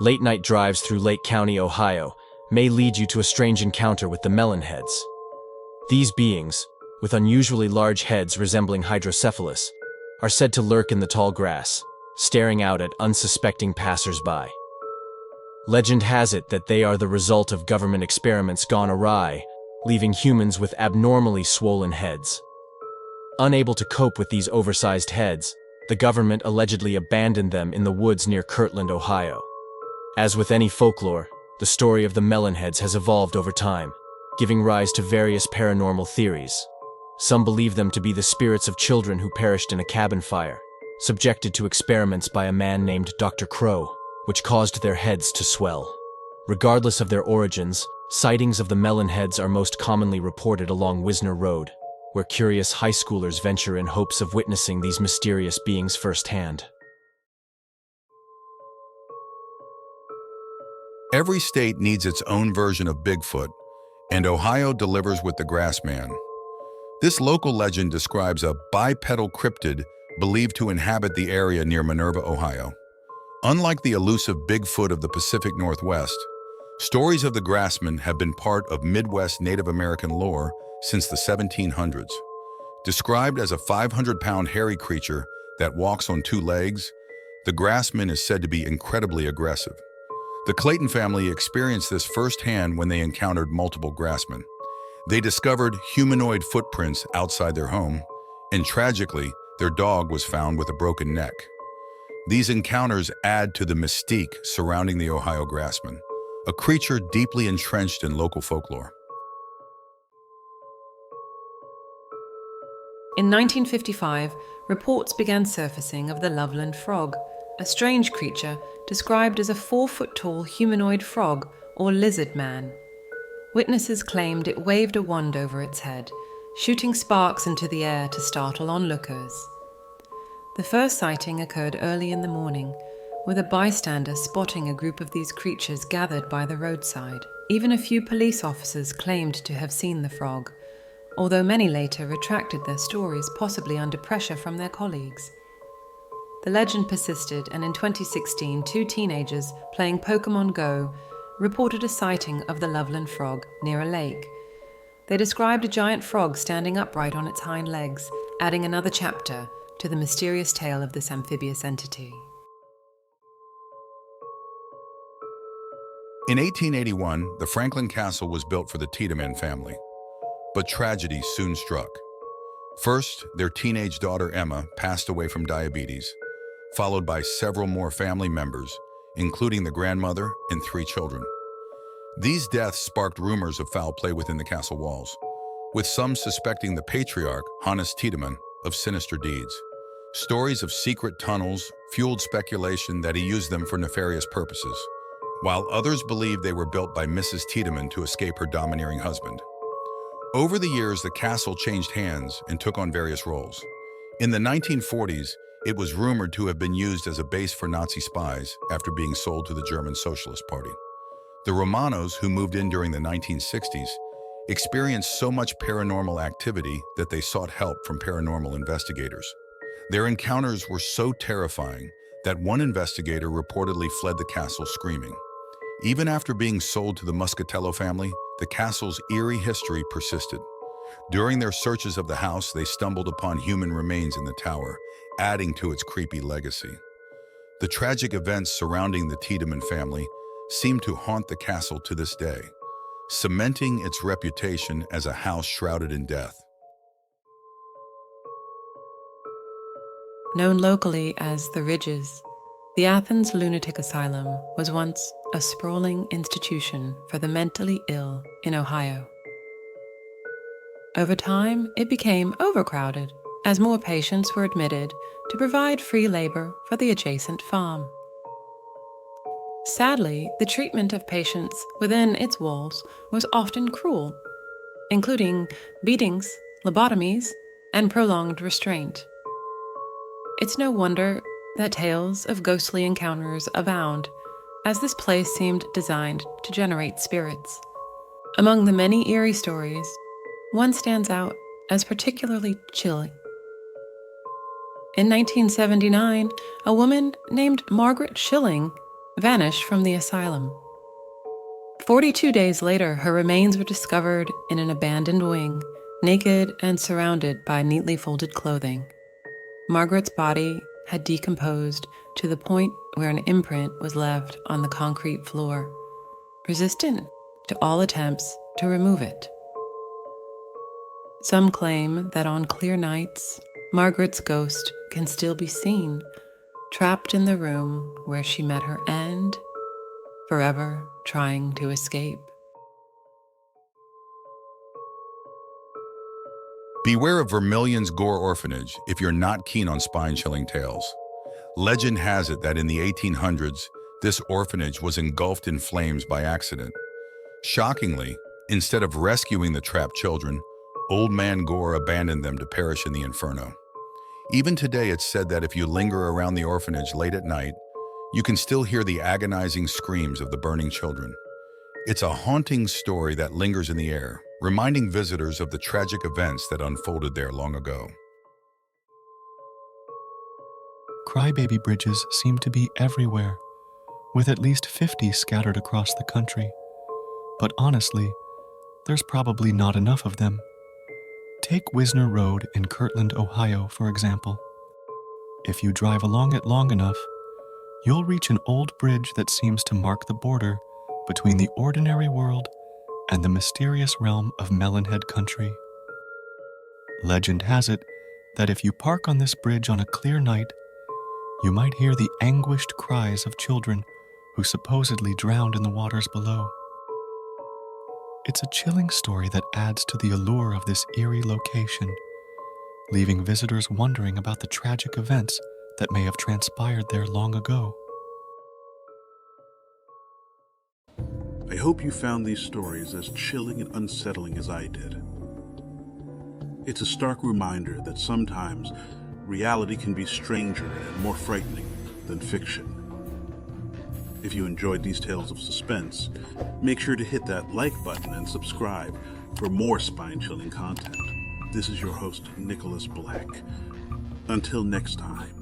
Late-night drives through Lake County, Ohio, may lead you to a strange encounter with the melonheads. These beings, with unusually large heads resembling hydrocephalus, are said to lurk in the tall grass, staring out at unsuspecting passers-by. Legend has it that they are the result of government experiments gone awry, leaving humans with abnormally swollen heads. Unable to cope with these oversized heads, the government allegedly abandoned them in the woods near Kirtland, Ohio. As with any folklore, the story of the melonheads has evolved over time, giving rise to various paranormal theories. Some believe them to be the spirits of children who perished in a cabin fire, subjected to experiments by a man named Dr. Crow, which caused their heads to swell. Regardless of their origins, sightings of the melonheads are most commonly reported along Wisner Road, where curious high schoolers venture in hopes of witnessing these mysterious beings firsthand. Every state needs its own version of Bigfoot, and Ohio delivers with the Grassman. This local legend describes a bipedal cryptid believed to inhabit the area near Minerva, Ohio. Unlike the elusive Bigfoot of the Pacific Northwest, stories of the Grassman have been part of Midwest Native American lore since the 1700s. Described as a 500-pound hairy creature that walks on two legs, the Grassman is said to be incredibly aggressive. The Clayton family experienced this firsthand when they encountered multiple Grassmen. They discovered humanoid footprints outside their home, and tragically, their dog was found with a broken neck. These encounters add to the mystique surrounding the Ohio Grassman, a creature deeply entrenched in local folklore. In 1955, reports began surfacing of the Loveland Frog, a strange creature described as a 4-foot-tall humanoid frog or lizard man. Witnesses claimed it waved a wand over its head, shooting sparks into the air to startle onlookers. The first sighting occurred early in the morning, with a bystander spotting a group of these creatures gathered by the roadside. Even a few police officers claimed to have seen the frog, although many later retracted their stories, possibly under pressure from their colleagues. The legend persisted, and in 2016, 2 teenagers playing Pokemon Go reported a sighting of the Loveland Frog near a lake. They described a giant frog standing upright on its hind legs, adding another chapter to the mysterious tale of this amphibious entity. In 1881, the Franklin Castle was built for the Tiedemann family. But tragedy soon struck. First, their teenage daughter Emma passed away from diabetes, followed by several more family members, including the grandmother and 3 children. These deaths sparked rumors of foul play within the castle walls, with some suspecting the patriarch, Hannes Tiedemann, of sinister deeds. Stories of secret tunnels fueled speculation that he used them for nefarious purposes, while others believed they were built by Mrs. Tiedemann to escape her domineering husband. Over the years, the castle changed hands and took on various roles. In the 1940s, it was rumored to have been used as a base for Nazi spies after being sold to the German Socialist Party. The Romanos, who moved in during the 1960s, experienced so much paranormal activity that they sought help from paranormal investigators. Their encounters were so terrifying that one investigator reportedly fled the castle screaming. Even after being sold to the Muscatello family, the castle's eerie history persisted. During their searches of the house, they stumbled upon human remains in the tower, adding to its creepy legacy. The tragic events surrounding the Tiedemann family seem to haunt the castle to this day, cementing its reputation as a house shrouded in death. Known locally as the Ridges, the Athens Lunatic Asylum was once a sprawling institution for the mentally ill in Ohio. Over time, it became overcrowded as more patients were admitted to provide free labor for the adjacent farm. Sadly, the treatment of patients within its walls was often cruel, including beatings, lobotomies, and prolonged restraint. It's no wonder that tales of ghostly encounters abound, as this place seemed designed to generate spirits. Among the many eerie stories, one stands out as particularly chilling. In 1979, a woman named Margaret Schilling vanished from the asylum. 42 days later, her remains were discovered in an abandoned wing, naked and surrounded by neatly folded clothing. Margaret's body had decomposed to the point where an imprint was left on the concrete floor, resistant to all attempts to remove it. Some claim that on clear nights, Margaret's ghost can still be seen, trapped in the room where she met her end, forever trying to escape. Beware of Vermilion's Gore Orphanage if you're not keen on spine-chilling tales. Legend has it that in the 1800s, this orphanage was engulfed in flames by accident. Shockingly, instead of rescuing the trapped children, Old Man Gore abandoned them to perish in the inferno. Even today, it's said that if you linger around the orphanage late at night, you can still hear the agonizing screams of the burning children. It's a haunting story that lingers in the air, reminding visitors of the tragic events that unfolded there long ago. Crybaby bridges seem to be everywhere, with at least 50 scattered across the country. But honestly, there's probably not enough of them. Take Wisner Road in Kirtland, Ohio, for example. If you drive along it long enough, you'll reach an old bridge that seems to mark the border between the ordinary world and the mysterious realm of Melonhead Country. Legend has it that if you park on this bridge on a clear night, you might hear the anguished cries of children who supposedly drowned in the waters below. It's a chilling story that adds to the allure of this eerie location, leaving visitors wondering about the tragic events that may have transpired there long ago. I hope you found these stories as chilling and unsettling as I did. It's a stark reminder that sometimes reality can be stranger and more frightening than fiction. If you enjoyed these tales of suspense, make sure to hit that like button and subscribe for more spine-chilling content. This is your host, Nicholas Black. Until next time.